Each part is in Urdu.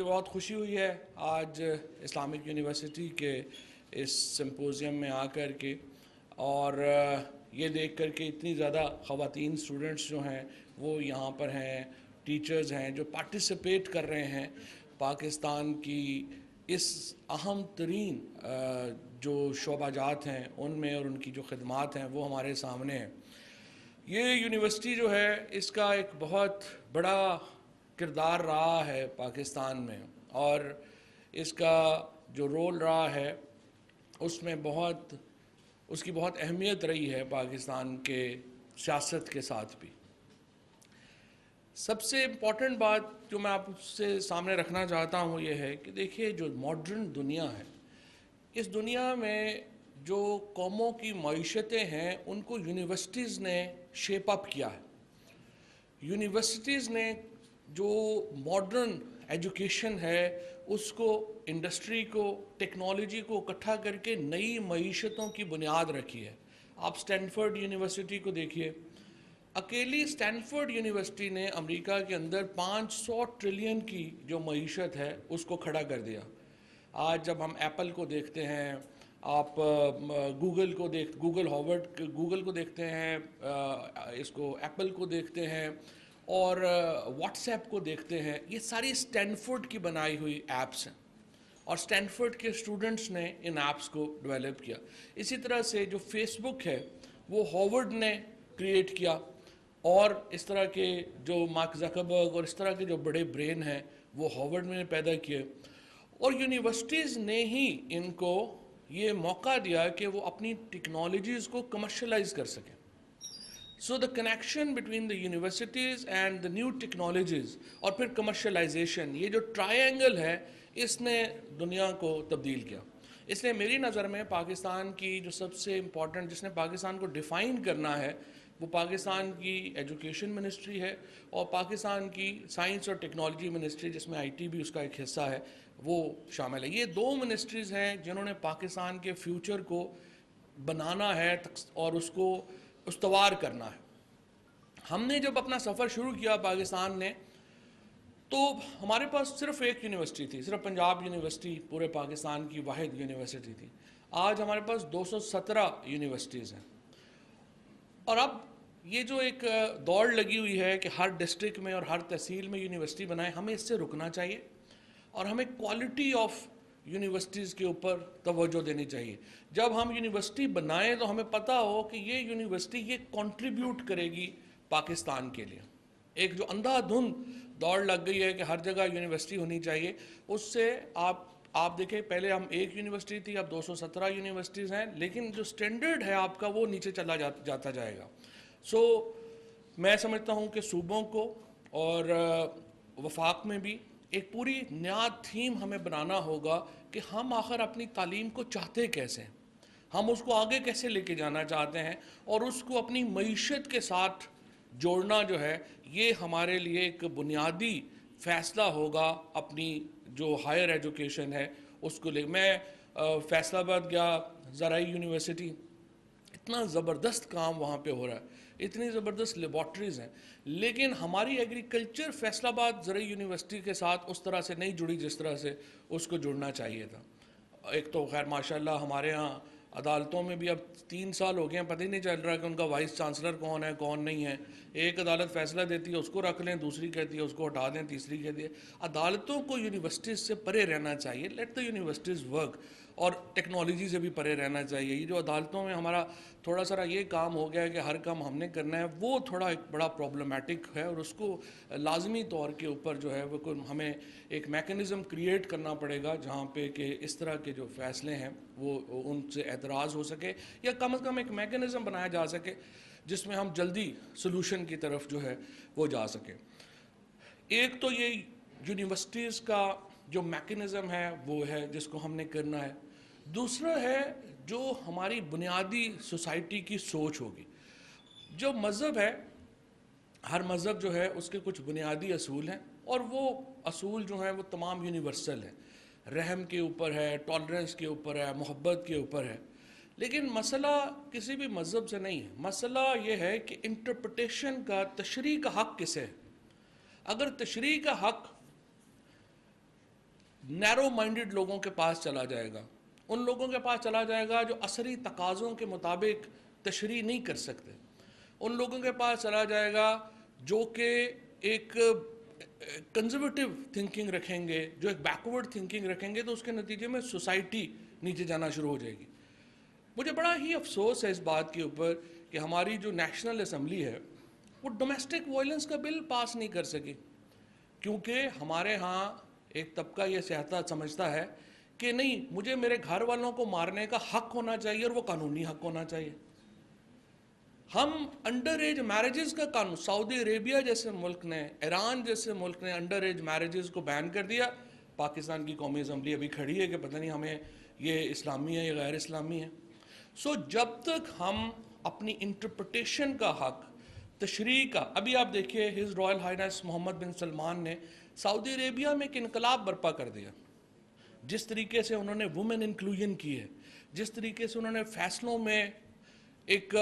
بہت خوشی ہوئی ہے آج اسلامک یونیورسٹی کے اس سمپوزیم میں آ کر کے، اور یہ دیکھ کر کے اتنی زیادہ خواتین اسٹوڈنٹس جو ہیں وہ یہاں پر ہیں، ٹیچرز ہیں جو پارٹیسپیٹ کر رہے ہیں پاکستان کی اس اہم ترین جو شعبہ جات ہیں ان میں، اور ان کی جو خدمات ہیں وہ ہمارے سامنے ہیں۔ یہ یونیورسٹی جو ہے اس کا ایک بہت بڑا کردار رہا ہے پاکستان میں، اور اس کا جو رول رہا ہے اس میں اس کی بہت اہمیت رہی ہے پاکستان کے سیاست کے ساتھ بھی۔ سب سے امپورٹنٹ بات جو میں آپ سے سامنے رکھنا چاہتا ہوں یہ ہے کہ دیکھیے، جو ماڈرن دنیا ہے، اس دنیا میں جو قوموں کی معیشتیں ہیں ان کو یونیورسٹیز نے شیپ اپ کیا ہے۔ یونیورسٹیز نے جو ماڈرن ایجوکیشن ہے اس کو، انڈسٹری کو، ٹیکنالوجی کو اکٹھا کر کے نئی معیشتوں کی بنیاد رکھی ہے۔ آپ سٹینفورڈ یونیورسٹی کو دیکھیے، اکیلی سٹینفورڈ یونیورسٹی نے امریکہ کے اندر 500 ٹریلین کی جو معیشت ہے اس کو کھڑا کر دیا۔ آج جب ہم ایپل کو دیکھتے ہیں، آپ گوگل کو دیکھتے ہیں، اس کو ایپل کو دیکھتے ہیں، اور واٹس ایپ کو دیکھتے ہیں، یہ ساری سٹینفورڈ کی بنائی ہوئی ایپس ہیں، اور سٹینفورڈ کے اسٹوڈنٹس نے ان ایپس کو ڈیولپ کیا۔ اسی طرح سے جو فیس بک ہے وہ ہارورڈ نے کریٹ کیا، اور اس طرح کے جو مارک زکربرگ اور اس طرح کے جو بڑے برین ہیں وہ ہارورڈ میں نے پیدا کیے، اور یونیورسٹیز نے ہی ان کو یہ موقع دیا کہ وہ اپنی ٹیکنالوجیز کو کمرشلائز کر سکیں۔ So the connection between the universities and the new technologies اور پھر کمرشلائزیشن، یہ جو ٹرائی اینگل ہے اس نے دنیا کو تبدیل کیا۔ اس لیے میری نظر میں پاکستان کی جو سب سے امپورٹنٹ، جس نے پاکستان کو ڈیفائن کرنا ہے، وہ پاکستان کی ایجوکیشن منسٹری ہے، اور پاکستان کی سائنس اور ٹیکنالوجی منسٹری، جس میں IT بھی اس کا ایک حصہ ہے، وہ شامل ہے۔ یہ دو منسٹریز ہیں جنہوں نے پاکستان کے فیوچر کو بنانا ہے اور اس کو استوار کرنا ہے۔ ہم نے جب اپنا سفر شروع کیا پاکستان نے، تو ہمارے پاس صرف ایک یونیورسٹی تھی، صرف پنجاب یونیورسٹی پورے پاکستان کی واحد یونیورسٹی تھی۔ آج ہمارے پاس 217 یونیورسٹیز ہیں، اور اب یہ جو ایک دوڑ لگی ہوئی ہے کہ ہر ڈسٹرکٹ میں اور ہر تحصیل میں یونیورسٹی بنائیں، ہمیں اس سے رکنا چاہیے، اور ہمیں کوالٹی آف یونیورسٹیز کے اوپر توجہ دینی چاہیے۔ جب ہم یونیورسٹی بنائیں تو ہمیں پتہ ہو کہ یہ یونیورسٹی یہ کنٹریبیوٹ کرے گی پاکستان کے لیے۔ ایک جو اندھا دھند دوڑ لگ گئی ہے کہ ہر جگہ یونیورسٹی ہونی چاہیے، اس سے آپ دیکھیں، پہلے ہم ایک یونیورسٹی تھی، اب 217 یونیورسٹیز ہیں، لیکن جو سٹینڈرڈ ہے آپ کا وہ نیچے چلا جاتا جائے گا۔ سو میں سمجھتا ہوں کہ صوبوں کو اور وفاق میں بھی ایک پوری نیا تھیم ہمیں بنانا ہوگا کہ ہم آخر اپنی تعلیم کو چاہتے کیسے ہیں، ہم اس کو آگے کیسے لے کے جانا چاہتے ہیں، اور اس کو اپنی معیشت کے ساتھ جوڑنا جو ہے یہ ہمارے لیے ایک بنیادی فیصلہ ہوگا اپنی جو ہائر ایجوکیشن ہے اس کو لے۔ میں فیصل آباد گیا، زرعی یونیورسٹی، اتنا زبردست کام وہاں پہ ہو رہا ہے، اتنی زبردست لیبارٹریز ہیں، لیکن ہماری ایگریکلچر فیصل آباد زرعی یونیورسٹی کے ساتھ اس طرح سے نہیں جڑی جس طرح سے اس کو جڑنا چاہیے تھا۔ ایک تو خیر ماشاءاللہ ہمارے ہاں عدالتوں میں بھی اب 3 سال ہو گئے ہیں، پتہ ہی نہیں چل رہا کہ ان کا وائس چانسلر کون ہے کون نہیں ہے۔ ایک عدالت فیصلہ دیتی ہے اس کو رکھ لیں، دوسری کہتی ہے اس کو ہٹا دیں، تیسری کہتی ہے۔ عدالتوں کو یونیورسٹیز سے پرے رہنا چاہیے، لیٹ دا یونیورسٹیز ورک، اور ٹیکنالوجی سے بھی پرے رہنا چاہیے۔ یہ جو عدالتوں میں ہمارا تھوڑا سا یہ کام ہو گیا ہے کہ ہر کام ہم نے کرنا ہے، وہ تھوڑا ایک بڑا پرابلمٹک ہے، اور اس کو لازمی طور کے اوپر جو ہے وہ ہمیں ایک میکنزم کریٹ کرنا پڑے گا جہاں پہ کہ اس طرح کے جو فیصلے ہیں وہ ان سے اعتراض ہو سکے، یا کم از کم ایک میکنزم بنایا جا سکے جس میں ہم جلدی سلوشن کی طرف جو ہے وہ جا سکیں۔ ایک تو یہ یونیورسٹیز کا جو میکنزم ہے وہ ہے جس کو ہم نے کرنا ہے، دوسرا ہے جو ہماری بنیادی سوسائٹی کی سوچ ہوگی۔ جو مذہب ہے، ہر مذہب جو ہے اس کے کچھ بنیادی اصول ہیں، اور وہ اصول جو ہیں وہ تمام یونیورسل ہیں، رحم کے اوپر ہے، ٹالرنس کے اوپر ہے، محبت کے اوپر ہے۔ لیکن مسئلہ کسی بھی مذہب سے نہیں ہے، مسئلہ یہ ہے کہ انٹرپریٹیشن کا، تشریح کا حق کسے ہے۔ اگر تشریح کا حق نیرو مائنڈڈ لوگوں کے پاس چلا جائے گا، ان لوگوں کے پاس چلا جائے گا جو عصری تقاضوں کے مطابق تشریح نہیں کر سکتے، ان لوگوں کے پاس چلا جائے گا جو کہ ایک کنزرویٹو تھنکنگ رکھیں گے، جو ایک بیکورڈ تھنکنگ رکھیں گے، تو اس کے نتیجے میں سوسائٹی نیچے جانا شروع ہو جائے گی۔ مجھے بڑا ہی افسوس ہے اس بات کے اوپر کہ ہماری جو نیشنل اسمبلی ہے وہ ڈومیسٹک وائلنس کا بل پاس نہیں کر سکی، کیونکہ ہمارے ہاں ایک طبقہ یہ سمجھتا ہے کہ نہیں، مجھے میرے گھر والوں کو مارنے کا حق ہونا چاہیے اور وہ قانونی حق ہونا چاہیے۔ ہم انڈر ایج میرجز کا قانون، سعودی عربیہ جیسے ملک نے، ایران جیسے ملک نے انڈر ایج میرجز کو بین کر دیا، پاکستان کی قومی اسمبلی ابھی کھڑی ہے کہ پتہ نہیں ہمیں یہ اسلامی ہے یا غیر اسلامی ہے۔ جب تک ہم اپنی انٹرپریٹیشن کا حق، تشریح کا، ابھی آپ دیکھیے ہز رائل ہائنس محمد بن سلمان نے سعودی عربیہ میں ایک انقلاب برپا کر دیا، جس طریقے سے انہوں نے وومن انکلوژن کی ہے، جس طریقے سے انہوں نے فیصلوں میں ایک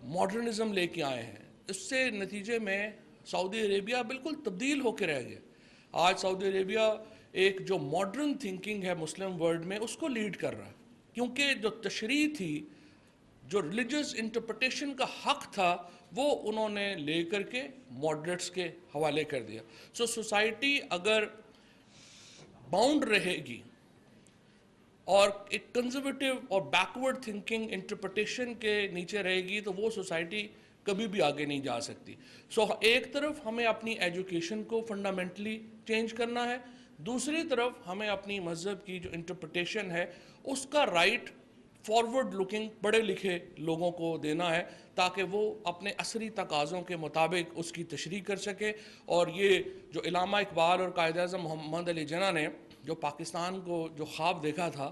ماڈرنزم لے کے آئے ہیں، اس سے نتیجے میں سعودی عربیہ بالکل تبدیل ہو کے رہ گیا۔ آج سعودی عربیہ ایک جو ماڈرن تھنکنگ ہے مسلم ورلڈ میں، اس کو لیڈ کر رہا ہے، کیونکہ جو تشریح تھی، جو ریلیجس انٹرپریٹیشن کا حق تھا، وہ انہوں نے لے کر کے ماڈریٹس کے حوالے کر دیا۔ سوسائٹی اگر باؤنڈ رہے گی اور ایک کنزرویٹو اور بیکورڈ تھنکنگ انٹرپریٹیشن کے نیچے رہے گی، تو وہ سوسائٹی کبھی بھی آگے نہیں جا سکتی۔ ایک طرف ہمیں اپنی ایجوکیشن کو فنڈامنٹلی چینج کرنا ہے، دوسری طرف ہمیں اپنی مذہب کی جو انٹرپریٹیشن ہے اس کا رائٹ فارورڈ لکنگ پڑھے لکھے لوگوں کو دینا ہے، تاکہ وہ اپنے عصری تقاضوں کے مطابق اس کی تشریح کر سکے۔ اور یہ جو علامہ اقبال اور قائد اعظم محمد علی جناح نے جو پاکستان کو جو خواب دیکھا تھا،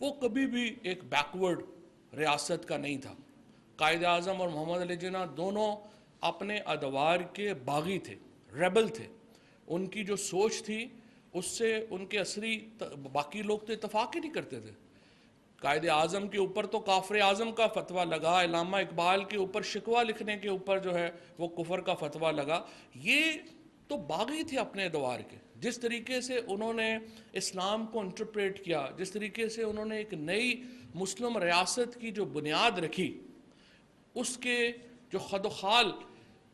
وہ کبھی بھی ایک بیکورڈ ریاست کا نہیں تھا۔ قائد اعظم اور محمد علی جناح دونوں اپنے ادوار کے باغی تھے، ریبل تھے، ان کی جو سوچ تھی اس سے ان کے عصری باقی لوگ تو اتفاق ہی نہیں کرتے تھے۔ قائد اعظم کے اوپر تو کافر اعظم کا فتویٰ لگا، علامہ اقبال کے اوپر شکوہ لکھنے کے اوپر جو ہے وہ کفر کا فتویٰ لگا۔ یہ تو باغی تھے اپنے ادوار کے، جس طریقے سے انہوں نے اسلام کو انٹرپریٹ کیا، جس طریقے سے انہوں نے ایک نئی مسلم ریاست کی جو بنیاد رکھی، اس کے جو خد و خال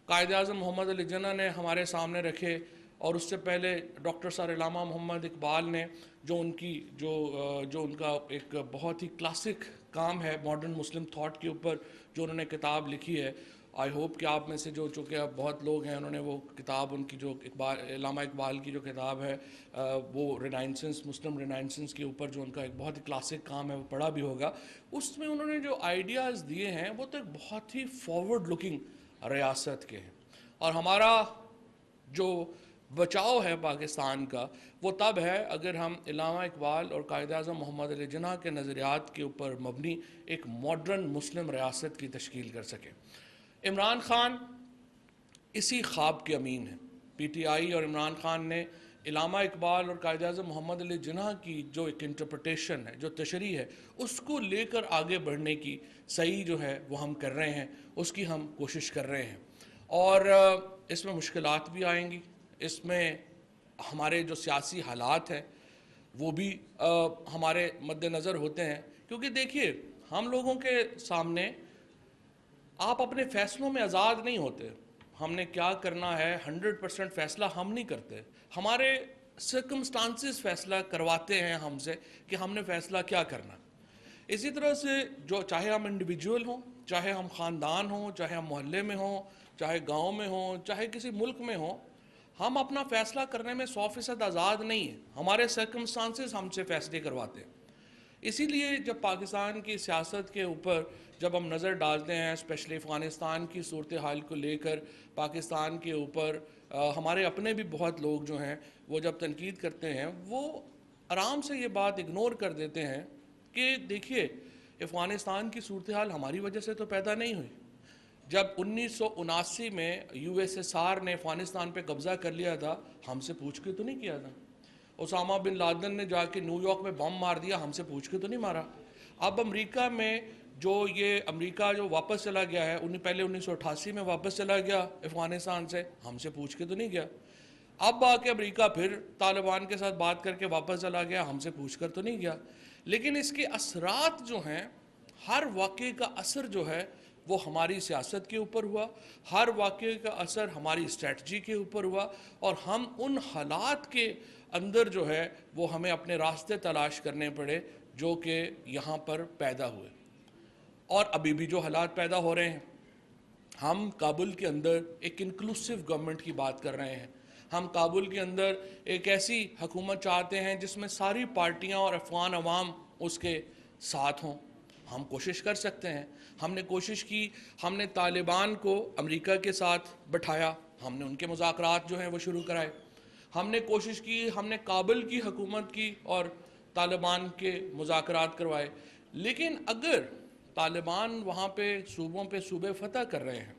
قائد اعظم محمد علی جناح نے ہمارے سامنے رکھے، اور اس سے پہلے ڈاکٹر صاحب علامہ محمد اقبال نے جو ان کی جو ان کا ایک بہت ہی کلاسک کام ہے ماڈرن مسلم تھاٹ کے اوپر، جو انہوں نے کتاب لکھی ہے۔ آئی ہوپ کہ آپ میں سے جو چونکہ بہت لوگ ہیں، انہوں نے وہ کتاب، ان کی جو علامہ اقبال کی جو کتاب ہے وہ رینائنسنس، مسلم رینائنسنس کے اوپر جو ان کا ایک بہت ہی کلاسک کام ہے، وہ پڑھا بھی ہوگا۔ اس میں انہوں نے جو آئیڈیاز دیے ہیں وہ تو ایک بہت ہی فارورڈ لکنگ ریاست کے ہیں، اور ہمارا جو بچاؤ ہے پاکستان کا، وہ تب ہے اگر ہم علامہ اقبال اور قائد اعظم محمد علی جناح کے نظریات کے اوپر مبنی ایک ماڈرن مسلم ریاست کی تشکیل کر سکیں۔ عمران خان اسی خواب کے امین ہیں۔ پی ٹی آئی اور عمران خان نے علامہ اقبال اور قائد اعظم محمد علی جناح کی جو ایک انٹرپریٹیشن ہے، جو تشریح ہے، اس کو لے کر آگے بڑھنے کی صحیح جو ہے وہ ہم کر رہے ہیں، اس کی ہم کوشش کر رہے ہیں۔ اور اس میں مشکلات بھی آئیں گی، اس میں ہمارے جو سیاسی حالات ہیں وہ بھی ہمارے مد نظر ہوتے ہیں، کیونکہ دیکھیے ہم لوگوں کے سامنے آپ اپنے فیصلوں میں آزاد نہیں ہوتے۔ ہم نے کیا کرنا ہے 100% فیصلہ ہم نہیں کرتے، ہمارے سرکمسٹانسز فیصلہ کرواتے ہیں ہم سے کہ ہم نے فیصلہ کیا کرنا۔ اسی طرح سے جو چاہے ہم انڈیویجول ہوں، چاہے ہم خاندان ہوں، چاہے ہم محلے میں ہوں، چاہے گاؤں میں ہوں، چاہے کسی ملک میں ہوں، ہم اپنا فیصلہ کرنے میں 100% آزاد نہیں ہیں، ہمارے سرکمسٹانسز ہم سے فیصلے کرواتے ہیں۔ اسی لیے جب پاکستان کی سیاست کے اوپر جب ہم نظر ڈالتے ہیں، اسپیشلی افغانستان کی صورتحال کو لے کر، پاکستان کے اوپر ہمارے اپنے بھی بہت لوگ جو ہیں وہ جب تنقید کرتے ہیں، وہ آرام سے یہ بات اگنور کر دیتے ہیں کہ دیکھیے افغانستان کی صورتحال ہماری وجہ سے تو پیدا نہیں ہوئی۔ جب 1979 میں یو ایس ایس آر نے افغانستان پہ قبضہ کر لیا تھا، ہم سے پوچھ کے تو نہیں کیا تھا۔ اسامہ بن لادن نے جا کے نیو یارک میں بم مار دیا، ہم سے پوچھ کے تو نہیں مارا۔ اب امریکہ میں جو یہ امریکہ جو واپس چلا گیا ہے، پہلے 1988 میں واپس چلا گیا افغانستان سے، ہم سے پوچھ کے تو نہیں گیا۔ اب آ کے امریکہ پھر طالبان کے ساتھ بات کر کے واپس چلا گیا، ہم سے پوچھ کر تو نہیں گیا. لیکن اس کے اثرات جو ہیں، ہر واقعے کا اثر جو ہے وہ ہماری سیاست کے اوپر ہوا، ہر واقعے کا اثر ہماری اسٹریٹجی کے اوپر ہوا، اور ہم ان حالات کے اندر جو ہے وہ ہمیں اپنے راستے تلاش کرنے پڑے جو کہ یہاں پر پیدا ہوئے. اور ابھی بھی جو حالات پیدا ہو رہے ہیں، ہم کابل کے اندر ایک انکلوسیو گورنمنٹ کی بات کر رہے ہیں. ہم کابل کے اندر ایک ایسی حکومت چاہتے ہیں جس میں ساری پارٹیاں اور افغان عوام اس کے ساتھ ہوں. ہم کوشش کر سکتے ہیں. ہم نے کوشش کی، ہم نے طالبان کو امریکہ کے ساتھ بٹھایا، ہم نے ان کے مذاکرات جو ہیں وہ شروع کرائے. ہم نے کوشش کی، ہم نے کابل کی حکومت کی اور طالبان کے مذاکرات کروائے. لیکن اگر طالبان وہاں پہ صوبے فتح کر رہے ہیں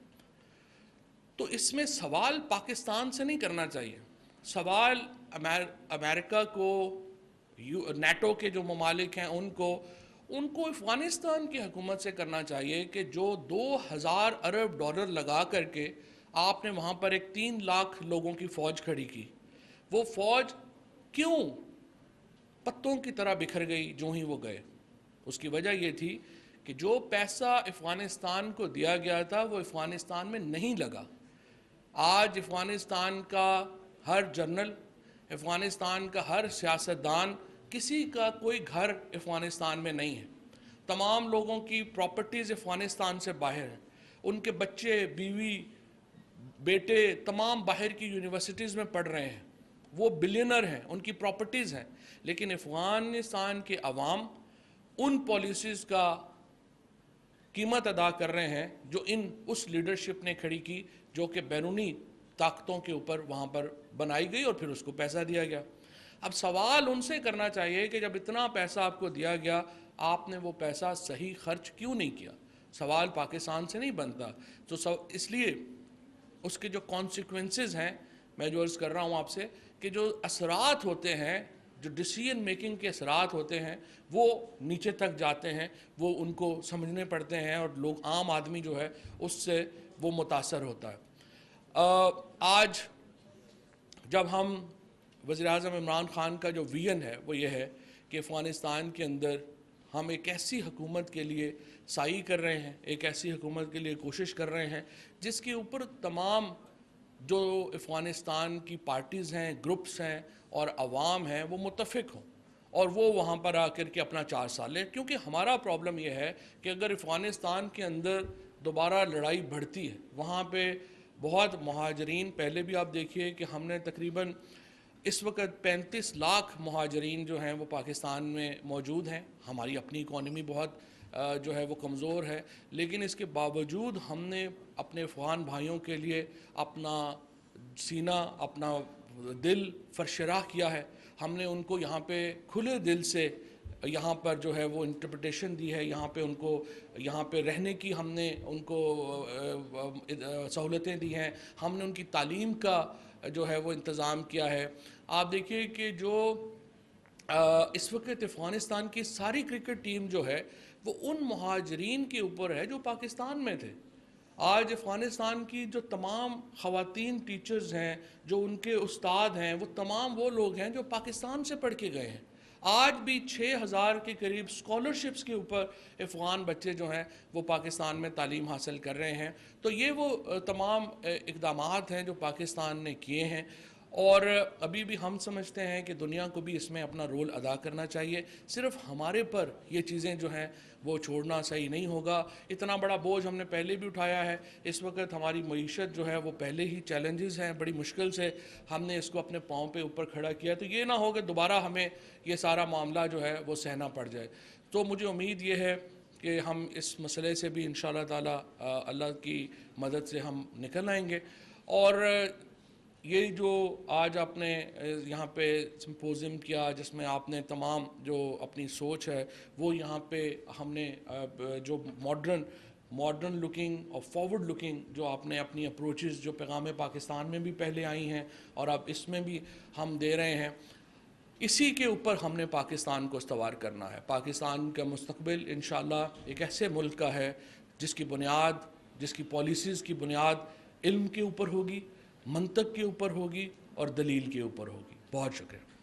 تو اس میں سوال پاکستان سے نہیں کرنا چاہیے. سوال امریکہ کو، نیٹو کے جو ممالک ہیں ان کو افغانستان کی حکومت سے کرنا چاہیے کہ جو 2000 ارب ڈالر لگا کر کے آپ نے وہاں پر ایک 3 لاکھ لوگوں کی فوج کھڑی کی، وہ فوج کیوں پتوں کی طرح بکھر گئی جو ہی وہ گئے؟ اس کی وجہ یہ تھی کہ جو پیسہ افغانستان کو دیا گیا تھا وہ افغانستان میں نہیں لگا. آج افغانستان کا ہر جنرل، افغانستان کا ہر سیاستدان، کسی کا کوئی گھر افغانستان میں نہیں ہے. تمام لوگوں کی پراپرٹیز افغانستان سے باہر ہیں. ان کے بچے، بیوی، بیٹے تمام باہر کی یونیورسٹیز میں پڑھ رہے ہیں. وہ بلینر ہیں، ان کی پراپرٹیز ہیں. لیکن افغانستان کے عوام ان پالیسیز کا قیمت ادا کر رہے ہیں جو اس لیڈرشپ نے کھڑی کی، جو کہ بیرونی طاقتوں کے اوپر وہاں پر بنائی گئی اور پھر اس کو پیسہ دیا گیا. اب سوال ان سے کرنا چاہیے کہ جب اتنا پیسہ آپ کو دیا گیا، آپ نے وہ پیسہ صحیح خرچ کیوں نہیں کیا؟ سوال پاکستان سے نہیں بنتا. تو اس لیے اس کے جو کانسیکوینسز ہیں، میں جو عرض کر رہا ہوں آپ سے، کہ جو اثرات ہوتے ہیں، جو ڈیسیژن میکنگ کے اثرات ہوتے ہیں، وہ نیچے تک جاتے ہیں، وہ ان کو سمجھنے پڑتے ہیں، اور لوگ، عام آدمی جو ہے اس سے وہ متاثر ہوتا ہے. آج جب ہم وزیر اعظم عمران خان کا جو ویژن ہے وہ یہ ہے کہ افغانستان کے اندر ہم ایک ایسی حکومت کے لیے سعی کر رہے ہیں، ایک ایسی حکومت کے لیے کوشش کر رہے ہیں جس کے اوپر تمام جو افغانستان کی پارٹیز ہیں، گروپس ہیں اور عوام ہیں وہ متفق ہوں، اور وہ وہاں پر آ کر کے اپنا 4 سال لیں. کیونکہ ہمارا پرابلم یہ ہے کہ اگر افغانستان کے اندر دوبارہ لڑائی بڑھتی ہے، وہاں پہ بہت مہاجرین، پہلے بھی آپ دیکھیے کہ ہم نے تقریباً اس وقت 35 لاکھ مہاجرین جو ہیں وہ پاکستان میں موجود ہیں. ہماری اپنی اکانومی بہت جو ہے وہ کمزور ہے، لیکن اس کے باوجود ہم نے اپنے افغان بھائیوں کے لیے اپنا سینہ، اپنا دل فرشراہ کیا ہے. ہم نے ان کو یہاں پہ کھلے دل سے یہاں پر جو ہے وہ انٹرپریٹیشن دی ہے، یہاں پہ ان کو یہاں پہ رہنے کی ہم نے ان کو سہولتیں دی ہیں، ہم نے ان کی تعلیم کا جو ہے وہ انتظام کیا ہے. آپ دیکھیے کہ جو اس وقت افغانستان کی ساری کرکٹ ٹیم جو ہے وہ ان مہاجرین کے اوپر ہے جو پاکستان میں تھے. آج افغانستان کی جو تمام خواتین ٹیچرز ہیں، جو ان کے استاد ہیں، وہ تمام وہ لوگ ہیں جو پاکستان سے پڑھ کے گئے ہیں. آج بھی 6000 کے قریب اسکالرشپس کے اوپر افغان بچے جو ہیں وہ پاکستان میں تعلیم حاصل کر رہے ہیں. تو یہ وہ تمام اقدامات ہیں جو پاکستان نے کیے ہیں، اور ابھی بھی ہم سمجھتے ہیں کہ دنیا کو بھی اس میں اپنا رول ادا کرنا چاہیے. صرف ہمارے پر یہ چیزیں جو ہیں وہ چھوڑنا صحیح نہیں ہوگا. اتنا بڑا بوجھ ہم نے پہلے بھی اٹھایا ہے. اس وقت ہماری معیشت جو ہے وہ پہلے ہی چیلنجز ہیں، بڑی مشکل سے ہم نے اس کو اپنے پاؤں پہ اوپر کھڑا کیا. تو یہ نہ ہو کہ دوبارہ ہمیں یہ سارا معاملہ جو ہے وہ سہنا پڑ جائے. تو مجھے امید یہ ہے کہ ہم اس مسئلے سے بھی انشاءاللہ تعالی اللہ کی مدد سے ہم نکل آئیں گے. اور یہ جو آج آپ نے یہاں پہ سمپوزیم کیا، جس میں آپ نے تمام جو اپنی سوچ ہے وہ یہاں پہ ہم نے جو ماڈرن لکنگ اور فارورڈ لکنگ جو آپ نے اپنی اپروچز جو پیغام پاکستان میں بھی پہلے آئی ہیں اور اب اس میں بھی ہم دے رہے ہیں، اسی کے اوپر ہم نے پاکستان کو استوار کرنا ہے. پاکستان کا مستقبل انشاءاللہ ایک ایسے ملک کا ہے جس کی بنیاد، جس کی پالیسیز کی بنیاد علم کے اوپر ہوگی، منطق کے اوپر ہوگی اور دلیل کے اوپر ہوگی. بہت شکریہ.